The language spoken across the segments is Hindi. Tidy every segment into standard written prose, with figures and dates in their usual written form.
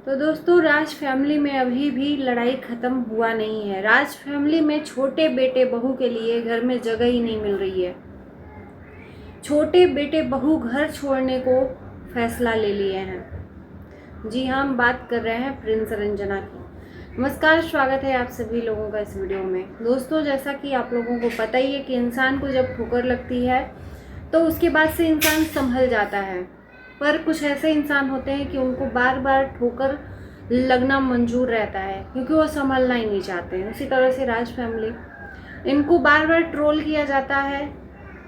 तो दोस्तों, राज फैमिली में अभी भी लड़ाई ख़त्म हुआ नहीं है। राज फैमिली में छोटे बेटे बहू के लिए घर में जगह ही नहीं मिल रही है। छोटे बेटे बहू घर छोड़ने को फैसला ले लिए हैं। जी हाँ, हम बात कर रहे हैं प्रिंस रंजना की। नमस्कार, स्वागत है आप सभी लोगों का इस वीडियो में। दोस्तों, जैसा कि आप लोगों को पता ही है कि इंसान को जब ठोकर लगती है तो उसके बाद से इंसान संभल जाता है, पर कुछ ऐसे इंसान होते हैं कि उनको बार बार ठोकर लगना मंजूर रहता है क्योंकि वो संभलना ही नहीं चाहते हैं। उसी तरह से राज फैमिली, इनको बार बार ट्रोल किया जाता है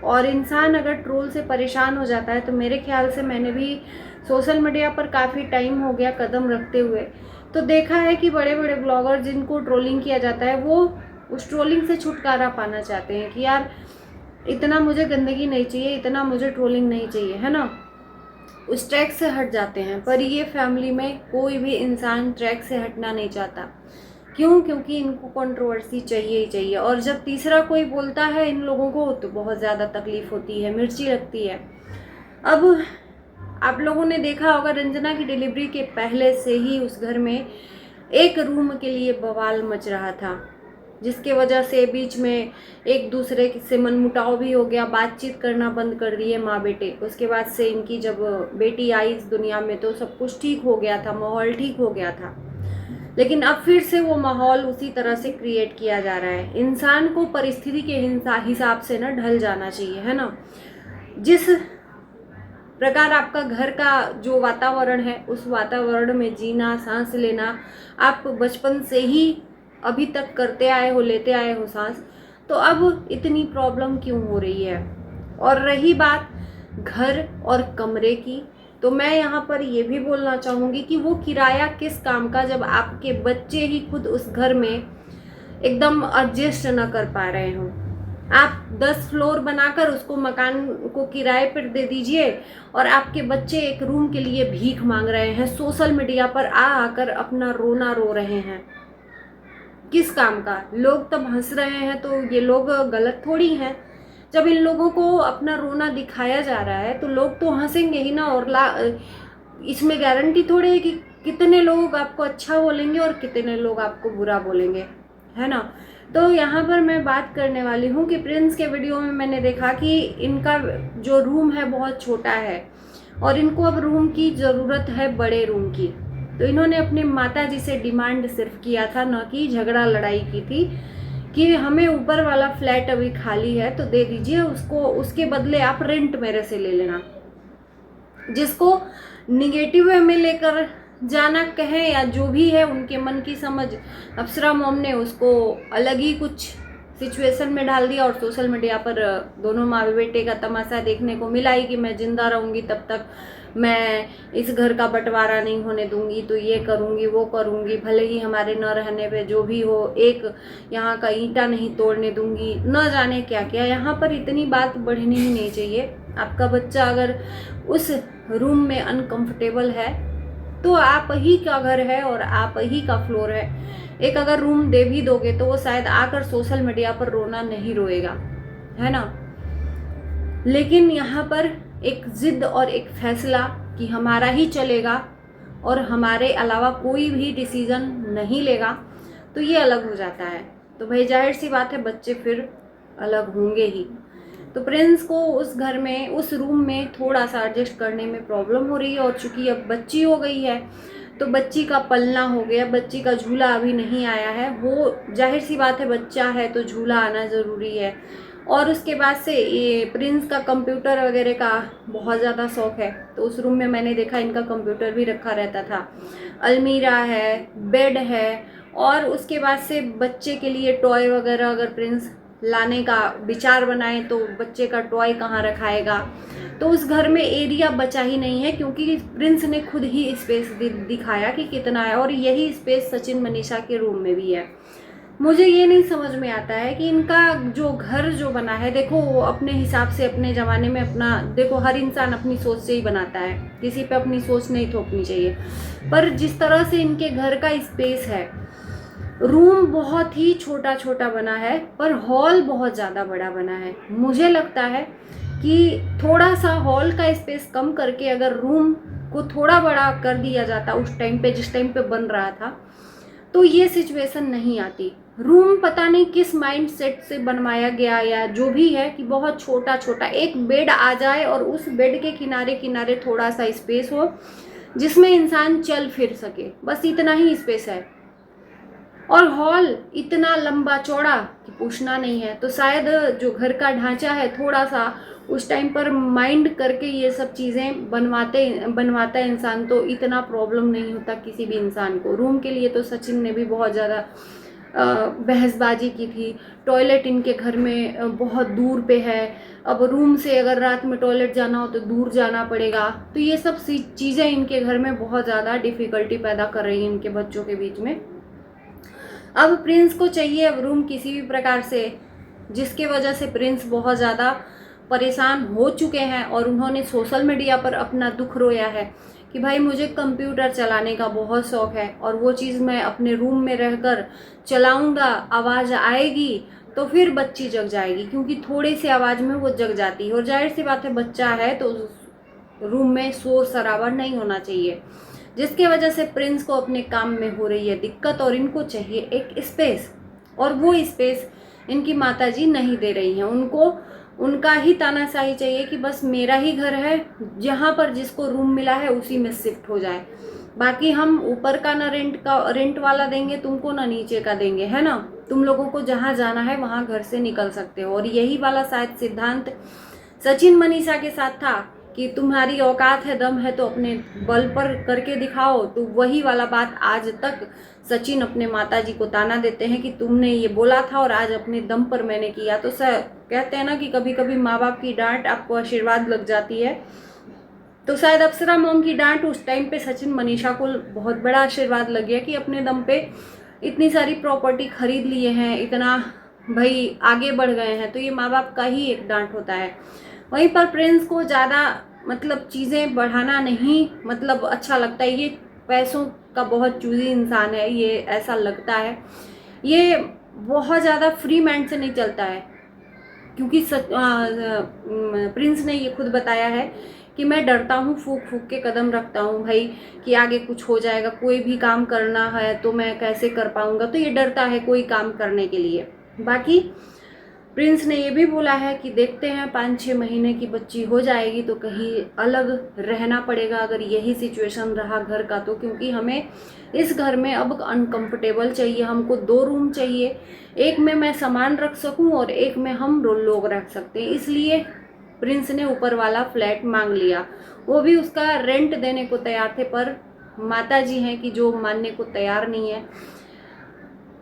और इंसान अगर ट्रोल से परेशान हो जाता है तो मेरे ख्याल से, मैंने भी सोशल मीडिया पर काफ़ी टाइम हो गया कदम रखते हुए, तो देखा है कि बड़े बड़े ब्लॉगर जिनको ट्रोलिंग किया जाता है वो उस ट्रोलिंग से छुटकारा पाना चाहते हैं कि यार इतना मुझे गंदगी नहीं चाहिए, इतना मुझे ट्रोलिंग नहीं चाहिए, है ना, उस ट्रैक से हट जाते हैं। पर ये फैमिली में कोई भी इंसान ट्रैक से हटना नहीं चाहता। क्यों? क्योंकि इनको कंट्रोवर्सी चाहिए ही चाहिए। और जब तीसरा कोई बोलता है इन लोगों को तो बहुत ज़्यादा तकलीफ होती है, मिर्ची लगती है। अब आप लोगों ने देखा होगा, रंजना की डिलीवरी के पहले से ही उस घर में एक रूम के लिए बवाल मच रहा था, जिसके वजह से बीच में एक दूसरे से मनमुटाव भी हो गया, बातचीत करना बंद कर दिए माँ बेटे। उसके बाद से इनकी जब बेटी आई इस दुनिया में तो सब कुछ ठीक हो गया था, माहौल ठीक हो गया था। लेकिन अब फिर से वो माहौल उसी तरह से क्रिएट किया जा रहा है। इंसान को परिस्थिति के हिसाब से ना ढल जाना चाहिए, है ना। जिस प्रकार आपका घर का जो वातावरण है, उस वातावरण में जीना, सांस लेना आप बचपन से ही अभी तक करते आए हो, लेते आए हो सांस, तो अब इतनी प्रॉब्लम क्यों हो रही है। और रही बात घर और कमरे की, तो मैं यहाँ पर ये भी बोलना चाहूँगी कि वो किराया किस काम का, जब आपके बच्चे ही खुद उस घर में एकदम एडजस्ट न कर पा रहे हो। आप 10 फ्लोर बनाकर उसको मकान को किराए पर दे दीजिए और आपके बच्चे एक रूम के लिए भीख मांग रहे हैं, सोशल मीडिया पर आकर अपना रोना रो रहे हैं। किस काम का? लोग तब हंस रहे हैं तो ये लोग गलत थोड़ी हैं। जब इन लोगों को अपना रोना दिखाया जा रहा है तो लोग तो हंसेंगे ही ना। और इसमें गारंटी थोड़ी है कि कितने लोग आपको अच्छा बोलेंगे और कितने लोग आपको बुरा बोलेंगे, है ना। तो यहाँ पर मैं बात करने वाली हूँ कि प्रिंस के वीडियो में मैंने देखा कि इनका जो रूम है बहुत छोटा है और इनको अब रूम की ज़रूरत है, बड़े रूम की। तो इन्होंने अपने माता जी से डिमांड सिर्फ किया था, न कि झगड़ा लड़ाई की थी, कि हमें ऊपर वाला फ्लैट अभी खाली है तो दे दीजिए उसको, उसके बदले आप रेंट मेरे से ले लेना। जिसको निगेटिव वे में लेकर जाना कहें या जो भी है उनके मन की समझ, अप्सरा मॉम ने उसको अलग ही कुछ सिचुएशन में डाल दिया और सोशल मीडिया पर दोनों माँ बेटे का तमाशा देखने को मिला ही कि मैं जिंदा रहूँगी तब तक मैं इस घर का बंटवारा नहीं होने दूंगी, तो ये करूंगी वो करूंगी, भले ही हमारे न रहने पे जो भी हो, एक यहाँ का ईंटा नहीं तोड़ने दूंगी, न जाने क्या क्या। यहाँ पर इतनी बात बढ़नी ही नहीं चाहिए। आपका बच्चा अगर उस रूम में अनकंफर्टेबल है तो आप ही का घर है और आप ही का फ्लोर है। एक अगर रूम दे भी दोगे तो वो शायद आकर सोशल मीडिया पर रोना नहीं रोएगा, है ना। लेकिन यहाँ पर एक जिद और एक फैसला कि हमारा ही चलेगा और हमारे अलावा कोई भी डिसीजन नहीं लेगा, तो ये अलग हो जाता है। तो भाई जाहिर सी बात है बच्चे फिर अलग होंगे ही। तो प्रिंस को उस घर में, उस रूम में थोड़ा सा एडजस्ट करने में प्रॉब्लम हो रही है। और चूंकि अब बच्ची हो गई है तो बच्ची का पलना हो गया, बच्ची का झूला अभी नहीं आया है। वो जाहिर सी बात है, बच्चा है तो झूला आना ज़रूरी है। और उसके बाद से ये प्रिंस का कंप्यूटर वगैरह का बहुत ज़्यादा शौक़ है, तो उस रूम में मैंने देखा इनका कंप्यूटर भी रखा रहता था। अलमीरा है, बेड है, और उसके बाद से बच्चे के लिए टॉय वगैरह अगर प्रिंस लाने का विचार बनाए तो बच्चे का टॉय कहाँ रखाएगा। तो उस घर में एरिया बचा ही नहीं है, क्योंकि प्रिंस ने खुद ही स्पेस दिखाया कि कितना है। और यही स्पेस सचिन मनीषा के रूम में भी है। मुझे ये नहीं समझ में आता है कि इनका जो घर जो बना है, देखो वो अपने हिसाब से, अपने ज़माने में अपना, देखो हर इंसान अपनी सोच से ही बनाता है, किसी पे अपनी सोच नहीं थोपनी चाहिए। पर जिस तरह से इनके घर का स्पेस है, रूम बहुत ही छोटा छोटा बना है पर हॉल बहुत ज़्यादा बड़ा बना है। मुझे लगता है कि थोड़ा सा हॉल का स्पेस कम करके अगर रूम को थोड़ा बड़ा कर दिया जाता उस टाइम पे, जिस टाइम पे बन रहा था, तो ये सिचुएशन नहीं आती। रूम पता नहीं किस माइंड सेट से बनवाया गया या जो भी है कि बहुत छोटा छोटा एक बेड आ जाए और उस बेड के किनारे किनारे थोड़ा सा स्पेस हो जिसमें इंसान चल फिर सके, बस इतना ही स्पेस है। और हॉल इतना लंबा चौड़ा कि पूछना नहीं है। तो शायद जो घर का ढांचा है थोड़ा सा उस टाइम पर माइंड करके ये सब चीज़ें बनवाता है इंसान, तो इतना प्रॉब्लम नहीं होता किसी भी इंसान को। रूम के लिए तो सचिन ने भी बहुत ज़्यादा बहसबाजी की थी। टॉयलेट इनके घर में बहुत दूर पे है, अब रूम से अगर रात में टॉयलेट जाना हो तो दूर जाना पड़ेगा। तो ये सब चीज़ें इनके घर में बहुत ज़्यादा डिफ़िकल्टी पैदा कर रही हैं इनके बच्चों के बीच में। अब प्रिंस को चाहिए अब रूम किसी भी प्रकार से, जिसके वजह से प्रिंस बहुत ज़्यादा परेशान हो चुके हैं और उन्होंने सोशल मीडिया पर अपना दुख रोया है कि भाई मुझे कंप्यूटर चलाने का बहुत शौक है और वो चीज़ मैं अपने रूम में रहकर चलाऊंगा, आवाज़ आएगी तो फिर बच्ची जग जाएगी, क्योंकि थोड़ी सी आवाज़ में वो जग जाती है। और जाहिर सी बात है बच्चा है तो रूम में शोर शराबा नहीं होना चाहिए, जिसकी वजह से प्रिंस को अपने काम में हो रही है दिक्कत और इनको चाहिए एक स्पेस, और वो स्पेस इनकी माताजी नहीं दे रही हैं। उनको उनका ही तानाशाही चाहिए कि बस मेरा ही घर है, जहाँ पर जिसको रूम मिला है उसी में शिफ्ट हो जाए, बाकी हम ऊपर का ना रेंट वाला देंगे तुमको, ना नीचे का देंगे, है ना। तुम लोगों को जहाँ जाना है वहाँ घर से निकल सकते हो। और यही वाला शायद सिद्धांत सचिन मनीषा के साथ था कि तुम्हारी औकात है, दम है तो अपने बल पर करके दिखाओ। तो वही वाला बात आज तक सचिन अपने माताजी को ताना देते हैं कि तुमने ये बोला था और आज अपने दम पर मैंने किया। तो सर कहते हैं ना कि कभी कभी माँ बाप की डांट आपको आशीर्वाद लग जाती है, तो शायद अप्सरा मॉम की डांट उस टाइम पे सचिन मनीषा को बहुत बड़ा आशीर्वाद लग गया कि अपने दम पे इतनी सारी प्रॉपर्टी खरीद लिए हैं, इतना भाई आगे बढ़ गए हैं। तो ये माँ बाप का ही एक डांट होता है। वहीं पर प्रिंस को ज़्यादा मतलब चीज़ें बढ़ाना नहीं मतलब अच्छा लगता है। ये पैसों का बहुत चूजी इंसान है, ये ऐसा लगता है। ये बहुत ज़्यादा फ्री माइंड से नहीं चलता है, क्योंकि प्रिंस ने ये खुद बताया है कि मैं डरता हूँ, फूक फूक के कदम रखता हूँ भाई कि आगे कुछ हो जाएगा, कोई भी काम करना है तो मैं कैसे कर पाऊँगा। तो ये डरता है कोई काम करने के लिए। बाकी प्रिंस ने ये भी बोला है कि देखते हैं 5-6 महीने की बच्ची हो जाएगी तो कहीं अलग रहना पड़ेगा अगर यही सिचुएशन रहा घर का तो, क्योंकि हमें इस घर में अब अनकंफर्टेबल चाहिए। हमको 2 रूम चाहिए, एक में मैं सामान रख सकूं और एक में हम लोग रख सकते हैं। इसलिए प्रिंस ने ऊपर वाला फ्लैट मांग लिया, वो भी उसका रेंट देने को तैयार थे, पर माता जी हैं कि जो मानने को तैयार नहीं है।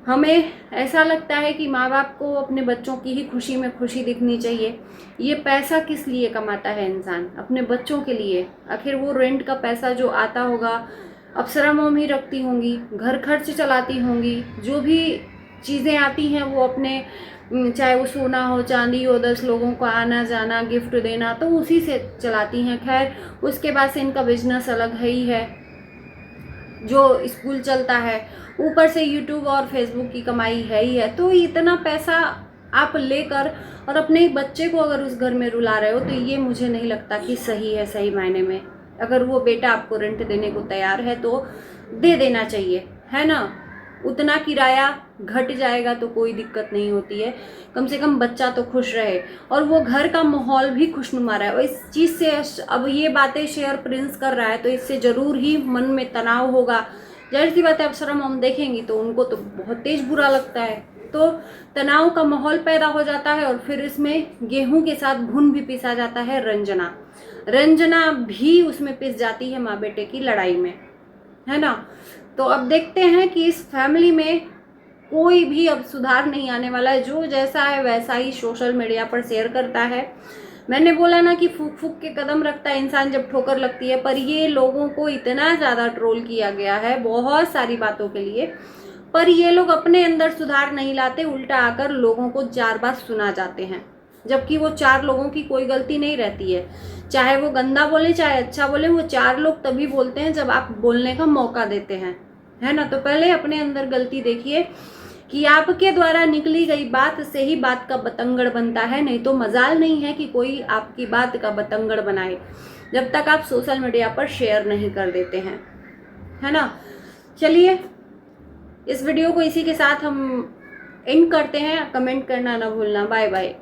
हमें ऐसा लगता है कि माँ बाप को अपने बच्चों की ही खुशी में खुशी दिखनी चाहिए। ये पैसा किस लिए कमाता है इंसान? अपने बच्चों के लिए। आखिर वो रेंट का पैसा जो आता होगा अप्सरा मॉम ही रखती होंगी, घर खर्च चलाती होंगी, जो भी चीज़ें आती हैं वो अपने चाहे वो सोना हो चांदी हो, 10 लोगों को आना जाना गिफ्ट देना, तो उसी से चलाती हैं। खैर उसके बाद से इनका बिजनेस अलग है ही है, जो स्कूल चलता है, ऊपर से यूट्यूब और फेसबुक की कमाई है ही है। तो इतना पैसा आप लेकर और अपने बच्चे को अगर उस घर में रुला रहे हो तो ये मुझे नहीं लगता कि सही है। सही मायने में अगर वो बेटा आपको रेंट देने को तैयार है तो दे देना चाहिए, है ना। उतना किराया घट जाएगा तो कोई दिक्कत नहीं होती है, कम से कम बच्चा तो खुश रहे और वो घर का माहौल भी खुशनुमा रहे। और इस चीज़ से अब ये बातें शेयर प्रिंस कर रहा है तो इससे ज़रूर ही मन में तनाव होगा। जाहिर सी बात है अप्सरा मॉम देखेंगी तो उनको तो बहुत तेज बुरा लगता है, तो तनाव का माहौल पैदा हो जाता है। और फिर इसमें गेहूं के साथ घुन भी पिसा जाता है, रंजना भी उसमें पिस जाती है माँ बेटे की लड़ाई में, है ना। तो अब देखते हैं कि इस फैमिली में कोई भी अब सुधार नहीं आने वाला है। जो जैसा है वैसा ही सोशल मीडिया पर शेयर करता है। मैंने बोला ना कि फूक फूक के कदम रखता है इंसान जब ठोकर लगती है, पर ये लोगों को इतना ज़्यादा ट्रोल किया गया है बहुत सारी बातों के लिए, पर ये लोग अपने अंदर सुधार नहीं लाते, उल्टा आकर लोगों को 4 बात सुना जाते हैं, जबकि वो 4 लोगों की कोई गलती नहीं रहती है। चाहे वो गंदा बोले चाहे अच्छा बोले, वो 4 लोग तभी बोलते हैं जब आप बोलने का मौका देते हैं, है ना। तो पहले अपने अंदर गलती देखिए कि आपके द्वारा निकली गई बात से ही बात का बतंगड़ बनता है, नहीं तो मजाल नहीं है कि कोई आपकी बात का बतंगड़ बनाए। जब तक आप सोशल मीडिया पर शेयर नहीं कर देते हैं, है ना। चलिए इस वीडियो को इसी के साथ हम एंड करते हैं। कमेंट करना ना भूलना। Bye bye.